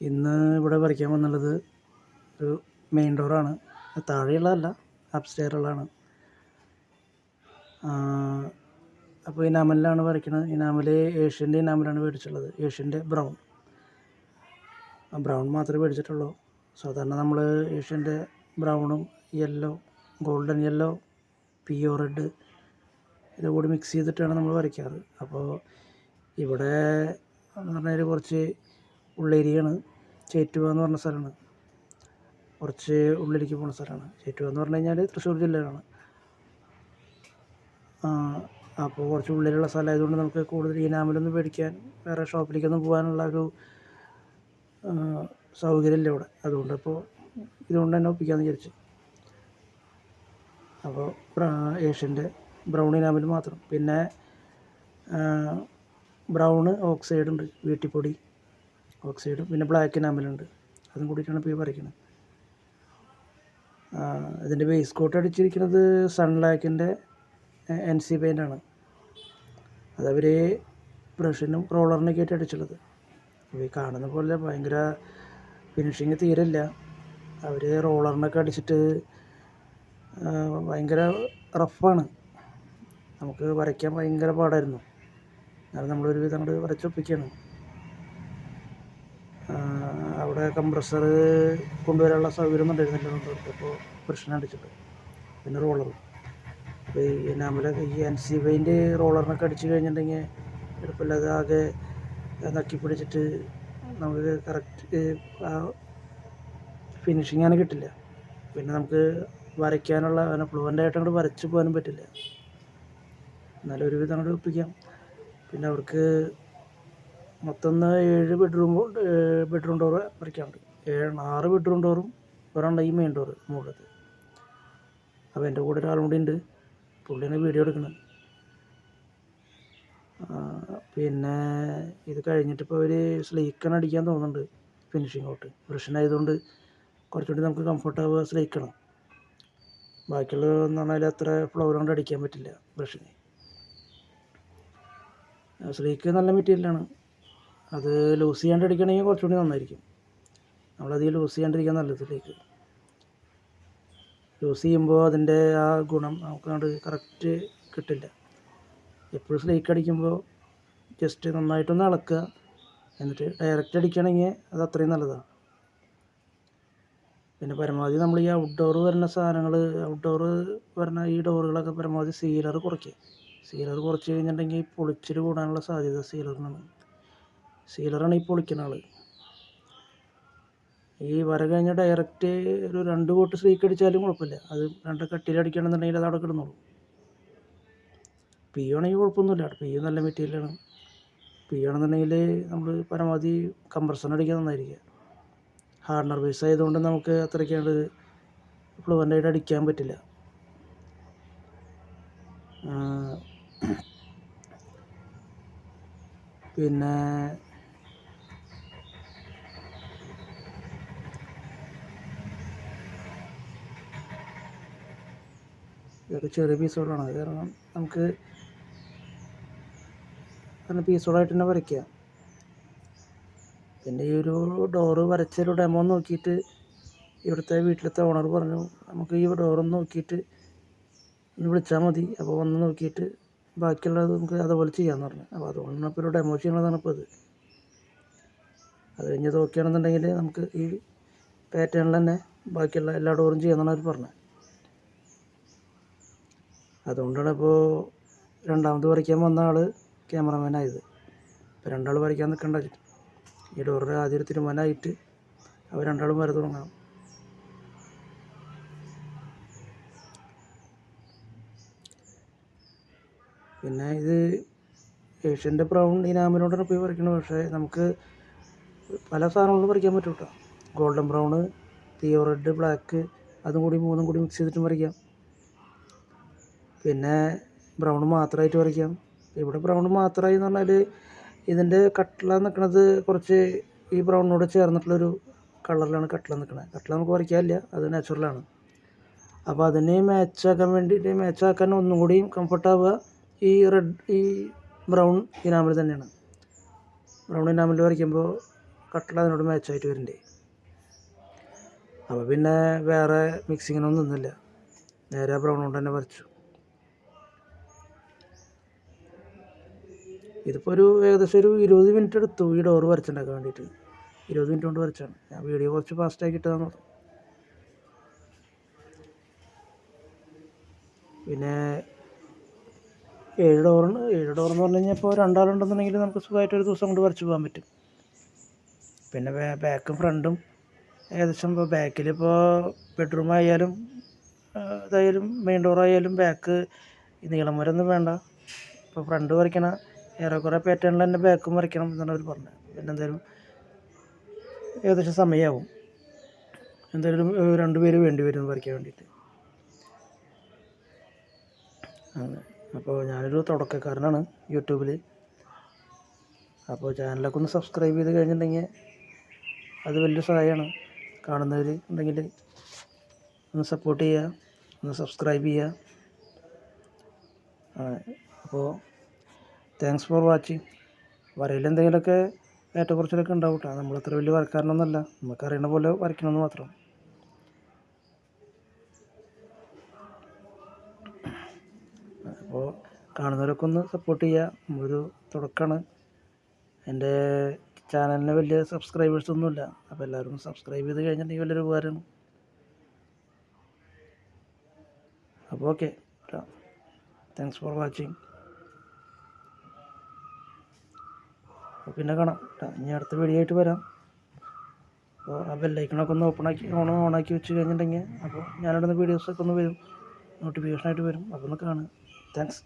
ഇന്ന് ഇവിടെ വരയ്ക്കാൻ വന്നുള്ളത് ഒരു മെയിൻ ഡോറാണ്. താഴെയുള്ളതല്ല, അപ്സ്റ്റെയറുള്ളതാണ്. അപ്പോൾ ഇനാമലിലാണ് വരയ്ക്കുന്നത്. ഇനാമൽ ഏഷ്യൻ്റെ ഇനാമലാണ് മേടിച്ചിട്ടുള്ളത്, ഏഷ്യൻ്റെ ബ്രൗൺ. ബ്രൗൺ മാത്രമേ മേടിച്ചിട്ടുള്ളൂ. സാധാരണ നമ്മൾ ഏഷ്യൻ്റെ ബ്രൗണും യെല്ലോ, ഗോൾഡൻ യെല്ലോ, പിയോ റെഡ് ഇതുകൂടി മിക്സ് ചെയ്തിട്ടാണ് നമ്മൾ വരയ്ക്കാറ്. അപ്പോൾ ഇവിടെ എന്ന് പറഞ്ഞാൽ കുറച്ച് ഉള്ളേരിയാണ്. ചേറ്റുവ എന്ന് പറഞ്ഞ സ്ഥലമാണ്, കുറച്ച് ഉള്ളിലേക്ക് പോകുന്ന സ്ഥലമാണ്. ചേറ്റുവ എന്ന് പറഞ്ഞു കഴിഞ്ഞാൽ തൃശ്ശൂർ ജില്ലയിലാണ്. അപ്പോൾ കുറച്ച് ഉള്ളിലുള്ള സ്ഥലമായതുകൊണ്ട് നമുക്ക് കൂടുതൽ ഇനാമലൊന്നും മേടിക്കാൻ വേറെ ഷോപ്പിലേക്കൊന്നും പോകാനുള്ള ഒരു സൗകര്യമില്ല ഇവിടെ. അതുകൊണ്ടിപ്പോൾ ഇതുകൊണ്ട് തന്നെ ഒപ്പിക്കാമെന്ന് വിചാരിച്ചു. അപ്പോൾ ഏഷ്യൻ്റെ ബ്രൗൺ ഇനാമൽ മാത്രം. പിന്നെ ബ്രൗണ് ഓക്സൈഡ് ഉണ്ട്, വീട്ടിപ്പൊടി ഓക്സൈഡും, പിന്നെ ബ്ലാക്ക് ഇനാമലുണ്ട്. അതും കൂടിയിട്ടാണ് ഇപ്പോൾ ഈ വരയ്ക്കുന്നത്. ഇതിൻ്റെ ബേസ് കോട്ട് അടിച്ചിരിക്കുന്നത് സൺലാക്കിൻ്റെ NC പെയിൻ്റാണ്. അതവർ ബ്രഷിനും റോളറിനൊക്കെ ആയിട്ട് അടിച്ചുള്ളത്. അപ്പോൾ ഈ കാണുന്ന പോലെ ഭയങ്കര ഫിനിഷിങ് തീരില്ല. അവർ റോളറിനൊക്കെ അടിച്ചിട്ട് ഭയങ്കര റഫാണ്. നമുക്ക് വരയ്ക്കാൻ ഭയങ്കര പാടായിരുന്നു. എന്നാലും നമ്മളൊരു വിധം അങ്ങോട്ട് വരച്ചൊപ്പിക്കുകയാണ്. അവിടെ കംപ്രസർ കൊണ്ടുവരാനുള്ള സൗകര്യം ഉണ്ടായിരുന്നില്ല നമുക്ക്. അപ്പോൾ ബ്രഷിനെ അടിച്ചിട്ട് പിന്നെ റോളറും. അപ്പോൾ ഈ നമ്മളെ ഈ NC പെയിൻറ്റ് റോളറിനൊക്കെ അടിച്ച് കഴിഞ്ഞിട്ടുണ്ടെങ്കിൽ എളുപ്പമില്ലാതെ ആകെ നക്കി പിടിച്ചിട്ട് നമുക്ക് കറക്റ്റ് ഫിനിഷിങ് അങ്ങനെ കിട്ടില്ല. പിന്നെ നമുക്ക് വരയ്ക്കാനുള്ള ഫ്ലുവൻ്റായിട്ട് അങ്ങോട്ട് വരച്ച് പോകാനും പറ്റില്ല. എന്നാലും ഒരുവിധം അങ്ങോട്ട് ഒപ്പിക്കാം. പിന്നെ അവർക്ക് മൊത്തം 7 ബെഡ്റൂം ഡോറ് വരയ്ക്കാറുണ്ട്. 6 ബെഡ്റൂം ഡോറും ഒരെണ്ണം ഈ മെയിൻ ഡോറ് മുകളിലത്. അപ്പോൾ എൻ്റെ കൂടെ ഒരാളും കൂടി ഉണ്ട്, പുള്ളിയാണ് വീഡിയോ എടുക്കുന്നത്. പിന്നെ ഇത് കഴിഞ്ഞിട്ടിപ്പോൾ അവർ സ്ലീക്കൺ അടിക്കാൻ തോന്നുന്നുണ്ട്. ഫിനിഷിങ് ഔട്ട് ബ്രഷിനായതുകൊണ്ട് കുറച്ചുകൂടി നമുക്ക് കംഫർട്ടാവുക സ്ലീക്കണം. ബാക്കിയുള്ളതെന്ന് പറഞ്ഞാൽ അത്ര ഫ്ലവർ കൊണ്ട് അടിക്കാൻ പറ്റില്ല ബ്രഷിന്. സ്ലീക്ക് നല്ല മെറ്റീരിയലാണ്. അത് ലൂസ് ചെയ്യാണ്ട് അടിക്കണമെങ്കിൽ കുറച്ചുകൂടി നന്നായിരിക്കും. നമ്മളധികം ലൂസ് ചെയ്യാണ്ടിരിക്കാൻ നല്ലത്. സ്ലീക്ക് ലൂസ് ചെയ്യുമ്പോൾ അതിൻ്റെ ആ ഗുണം നമുക്ക് അങ്ങോട്ട് കറക്റ്റ് കിട്ടില്ല. എപ്പോഴും സ്ലീക്ക് അടിക്കുമ്പോൾ ജസ്റ്റ് നന്നായിട്ടൊന്ന് ഇളക്കുക, എന്നിട്ട് ഡയറക്റ്റ് അടിക്കുകയാണെങ്കിൽ അത് അത്രയും നല്ലതാണ്. പിന്നെ പരമാവധി നമ്മൾ ഈ ഔട്ട്ഡോർ വരുന്ന സാധനങ്ങൾ, ഔട്ട്ഡോർ വരുന്ന ഈ ഡോറുകളൊക്കെ പരമാവധി സീലർ കുറയ്ക്കുക. സീലർ കുറച്ച് കഴിഞ്ഞിട്ടുണ്ടെങ്കിൽ പൊളിച്ചിൽ കൂടാനുള്ള സാധ്യത സീലറിനാണ്. സീലറാണ് ഈ പൊളിക്കുന്ന ആൾ. ഈ വര കഴിഞ്ഞാൽ ഡയറക്റ്റ് ഒരു 2 കോട്ട് സ്ലീക്ക് അടിച്ചാലും കുഴപ്പമില്ല. അത് 2 കട്ടിയിലടിക്കണമെന്നുണ്ടെങ്കിൽ അത് അവിടെ കിടന്നോളും. പി ആണെങ്കിൽ കുഴപ്പമൊന്നുമില്ല. പി നല്ല മെറ്റീരിയലാണ്. പി ആണെന്നുണ്ടെങ്കിൽ നമ്മൾ പരമാവധി കംപ്രസറിനടിക്കാൻ നന്നായിരിക്കുക. ഹാർഡനർ ബേസ് ആയതുകൊണ്ട് നമുക്ക് അത്രയ്ക്കാണ്ട് ഫ്ലുവൻ്റായിട്ട് അടിക്കാൻ പറ്റില്ല. പിന്നെ ഇതൊക്കെ ചെറിയ പീസുകളാണ്. അത് കാരണം നമുക്ക് പീസുകളായിട്ട് തന്നെ വരയ്ക്കുക. പിന്നെ ഈ ഒരു ഡോറ് വരച്ചൊരു ഡെമോ നോക്കിയിട്ട് ഇവിടുത്തെ വീട്ടിലത്തെ ഓണർ പറഞ്ഞു, നമുക്ക് ഈ ഡോറൊന്ന് നോക്കിയിട്ട് ഒന്ന് വിളിച്ചാൽ മതി, അപ്പോൾ വന്ന് നോക്കിയിട്ട് ബാക്കിയുള്ളത് നമുക്ക് അതുപോലെ ചെയ്യാമെന്ന് പറഞ്ഞു. അപ്പോൾ അതുകൊണ്ടാണ് ഇപ്പോൾ ഒരു ഡെമോ ചെയ്യണതാണ് ഇപ്പോൾ അത്. അത് കഴിഞ്ഞ് നോക്കുകയാണെന്നുണ്ടെങ്കിൽ നമുക്ക് ഈ പാറ്റേണിൽ തന്നെ ബാക്കിയുള്ള എല്ലാ ഡോറും ചെയ്യാമെന്നാണ് അവർ പറഞ്ഞത്. അതുകൊണ്ടാണ് ഇപ്പോൾ രണ്ടാമത് വരയ്ക്കാൻ വന്ന ആൾ ക്യാമറമാനായത്. ഇപ്പോൾ 2 ആൾ വരയ്ക്കാൻ നിൽക്കേണ്ട. ഈ ഡോറിൻ്റെ ആദ്യം ഒരു തീരുമാനമായിട്ട് അവർ 2 ആളും വര തുടങ്ങണം. പിന്നെ ഇത് ഏഷ്യൻ്റെ ബ്രൗൺ ഇനാമലോടാണ് പോയി വരയ്ക്കുന്നത്. പക്ഷേ നമുക്ക് പല സാധനങ്ങളും വരയ്ക്കാൻ പറ്റും കേട്ടോ. ഗോൾഡൻ ബ്രൗണ്, പിയോ റെഡ്, ബ്ലാക്ക്, അതും കൂടി 3ഉം കൂടി മിക്സ് ചെയ്തിട്ടും വരയ്ക്കാം. പിന്നെ ബ്രൗൺ മാത്രമായിട്ട് വരയ്ക്കാം. ഇവിടെ ബ്രൗൺ മാത്രമായി എന്ന് പറഞ്ഞാൽ ഇതിൻ്റെ കട്ട്ല നിൽക്കുന്നത് കുറച്ച് ഈ ബ്രൗണിനോട് ചേർന്നിട്ടുള്ളൊരു കളറിലാണ് കട്ട്ല നിൽക്കുന്നത്. കട്ട്ല നമുക്ക് വരയ്ക്കാനില്ല, അത് നാച്ചുറലാണ്. അപ്പോൾ അതിനെ മാച്ചാക്കാൻ ഒന്നും കൂടിയും കംഫർട്ടാവുക ഈ ബ്രൗൺ ഇനാമൽ തന്നെയാണ്. ബ്രൗൺ ഇനാമൽ വരയ്ക്കുമ്പോൾ കട്ടിൽ അതിനോട് മാച്ചായിട്ട് വരണ്ടേ. അപ്പോൾ പിന്നെ വേറെ മിക്സിങ്ങിനൊന്നും നിന്നില്ല, നേരെ ബ്രൗൺ കൊണ്ട് തന്നെ വരച്ചു. ഇതിപ്പോൾ ഏകദേശം ഒരു 20 മിനിറ്റ് എടുത്തു ഈ ഡോറ് വരച്ചുണ്ടാക്കാൻ വേണ്ടിയിട്ട്. 20 മിനിറ്റ് കൊണ്ട് വരച്ചാണ്. ഞാൻ വീഡിയോ കുറച്ച് ഫാസ്റ്റാക്കി ഇട്ടതാണ്. പിന്നെ 7 ഡോറെന്ന് പറഞ്ഞു കഴിഞ്ഞാൽ ഇപ്പോൾ 2 ആളുണ്ടെന്നുണ്ടെങ്കിൽ നമുക്ക് സുഖമായിട്ട് ഒരു ദിവസം കൊണ്ട് വരച്ച് പോകാൻ പറ്റും. പിന്നെ ബാക്കും ഫ്രണ്ടും ഏകദേശം ഇപ്പോൾ ബാക്കിലിപ്പോൾ ബെഡ്റൂം ആയാലും ഇതായാലും മെയിൻ ഡോറായാലും ബാക്ക് നീളം വരൊന്നും വേണ്ട. ഇപ്പോൾ ഫ്രണ്ട് വരയ്ക്കണ ഏറെക്കുറെ പാറ്റേണിൽ തന്നെ ബാക്കും വരയ്ക്കണം എന്നാണ് അവർ പറഞ്ഞത്. പിന്നെ എന്തായാലും ഏകദേശം സമയമാവും, എന്തായാലും 2 പേര് വേണ്ടി വരും വരയ്ക്കാൻ വേണ്ടിയിട്ട്. അങ്ങനെ അപ്പോൾ ഞാനൊരു തുടക്കക്കാരനാണ് യൂട്യൂബിൽ. അപ്പോൾ ചാനലൊക്കെ ഒന്ന് സബ്സ്ക്രൈബ് ചെയ്ത് കഴിഞ്ഞിട്ടുണ്ടെങ്കിൽ അത് വലിയ സഹായമാണ്. കാണുന്നവർ ഉണ്ടെങ്കിൽ ഒന്ന് സപ്പോർട്ട് ചെയ്യുക, ഒന്ന് സബ്സ്ക്രൈബ് ചെയ്യുക. അപ്പോൾ താങ്ക്സ് ഫോർ വാച്ചിങ്. വരയിൽ എന്തെങ്കിലുമൊക്കെ ഏറ്റക്കുറച്ചിലൊക്കെ ഉണ്ടാവും കേട്ടോ. നമ്മളത്ര വലിയ വരക്കാരനൊന്നുമല്ല, നമുക്കറിയണ പോലെ വരയ്ക്കണമെന്ന് മാത്രം. അപ്പോൾ കാണുന്നവരൊക്കെ ഒന്ന് സപ്പോർട്ട് ചെയ്യുക. നമ്മളൊരു തുടക്കമാണ്. എൻ്റെ ചാനലിന് വലിയ സബ്സ്ക്രൈബേഴ്സൊന്നുമില്ല. അപ്പോൾ എല്ലാവരും സബ്സ്ക്രൈബ് ചെയ്ത് കഴിഞ്ഞിട്ടുണ്ടെങ്കിൽ വലിയൊരു ഉപകാരമാണ്. അപ്പോൾ ഓക്കെ, താങ്ക്സ് ഫോർ വാച്ചിങ്. അപ്പോൾ പിന്നെ കാണാം. ഇനി അടുത്ത വീഡിയോ ആയിട്ട് വരാം. അപ്പോൾ ആ ബെല്ലൈക്കണൊക്കെ ഒന്ന് ഓണാക്കി വെച്ച് കഴിഞ്ഞിട്ടുണ്ടെങ്കിൽ അപ്പോൾ ഞാനിടുന്ന വീഡിയോസൊക്കെ ഒന്ന് വരും, നോട്ടിഫിക്കേഷനായിട്ട് വരും. അപ്പോൾ ഒന്ന് കാണുക. താങ്ക്സ്.